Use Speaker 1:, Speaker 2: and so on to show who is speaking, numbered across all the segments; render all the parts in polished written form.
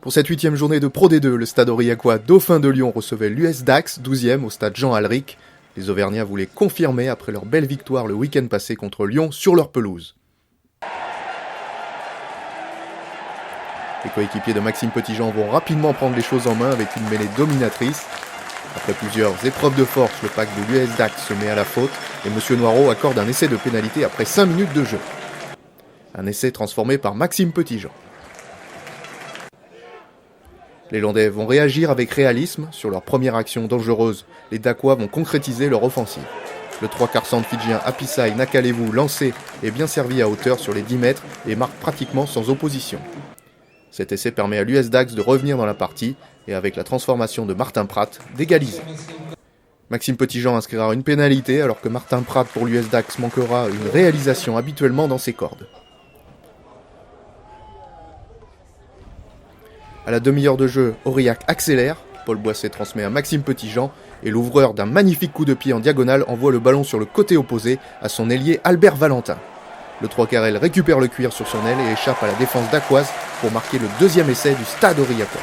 Speaker 1: Pour cette 8e journée de Pro D2, le stade aurillacois Dauphin de Lyon recevait l'US Dax, 12e au stade Jean Alric. Les Auvergnats voulaient confirmer après leur belle victoire le week-end passé contre Lyon sur leur pelouse. Les coéquipiers de Maxime Petitjean vont rapidement prendre les choses en main avec une mêlée dominatrice. Après plusieurs épreuves de force, le pack de l'US Dax se met à la faute et M. Noireau accorde un essai de pénalité après 5 minutes de jeu. Un essai transformé par Maxime Petitjean. Les Landais vont réagir avec réalisme. Sur leur première action dangereuse, les Dacois vont concrétiser leur offensive. Le 3/4 centre fidjien Apisai Nakalevu lancé est bien servi à hauteur sur les 10 mètres et marque pratiquement sans opposition. Cet essai permet à l'US Dax de revenir dans la partie et avec la transformation de Martin Pratt, d'égaliser. Maxime Petitjean inscrira une pénalité alors que Martin Pratt pour l'US Dax manquera une réalisation habituellement dans ses cordes. À la demi-heure de jeu, Aurillac accélère, Paul Boisset transmet à Maxime Petitjean et l'ouvreur d'un magnifique coup de pied en diagonale envoie le ballon sur le côté opposé à son ailier Albert Valentin. Le 3/4 récupère le cuir sur son aile et échappe à la défense dacquoise pour marquer le deuxième essai du stade aurillacois.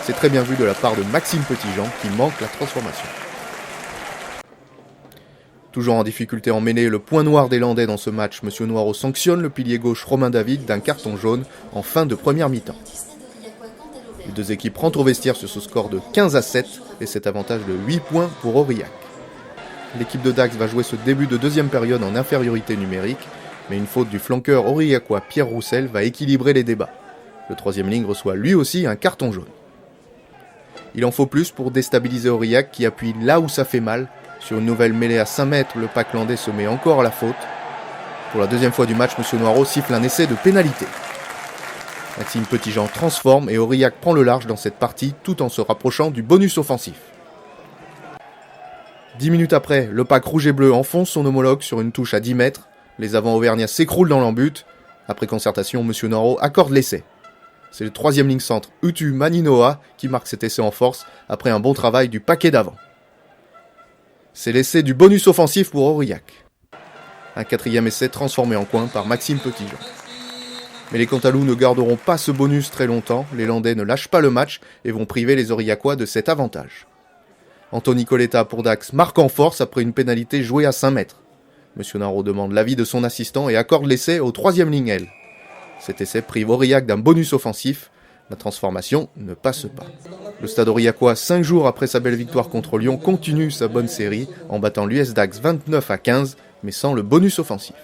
Speaker 1: C'est très bien vu de la part de Maxime Petitjean qui manque la transformation. Toujours en difficulté en mêlée, le point noir des Landais dans ce match, M. Noireau sanctionne le pilier gauche Romain David d'un carton jaune en fin de première mi-temps. Les deux équipes rentrent au vestiaire sur ce score de 15-7 et cet avantage de 8 points pour Aurillac. L'équipe de Dax va jouer ce début de deuxième période en infériorité numérique, mais une faute du flanqueur aurillacois Pierre Roussel va équilibrer les débats. Le troisième ligne reçoit lui aussi un carton jaune. Il en faut plus pour déstabiliser Aurillac qui appuie là où ça fait mal. Sur une nouvelle mêlée à 5 mètres, le pack landais se met encore à la faute. Pour la deuxième fois du match, M. Noireau siffle un essai de pénalité. Maxime Petitjean transforme et Aurillac prend le large dans cette partie tout en se rapprochant du bonus offensif. 10 minutes après, le pack rouge et bleu enfonce son homologue sur une touche à 10 mètres. Les avants auvergnats s'écroulent dans l'embut. Après concertation, M. Noireau accorde l'essai. C'est le troisième ligne centre, Utu Maninoa, qui marque cet essai en force après un bon travail du paquet d'avant. C'est l'essai du bonus offensif pour Aurillac. Un quatrième essai transformé en coin par Maxime Petitjean. Mais les Cantalous ne garderont pas ce bonus très longtemps, les Landais ne lâchent pas le match et vont priver les Aurillacois de cet avantage. Anthony Coletta pour Dax marque en force après une pénalité jouée à 5 mètres. M. Noireau demande l'avis de son assistant et accorde l'essai au troisième ligne L. Cet essai prive Aurillac d'un bonus offensif. La transformation ne passe pas. Le stade aurillacois, 5 jours après sa belle victoire contre Lyon, continue sa bonne série en battant l'US Dax 29-15, mais sans le bonus offensif.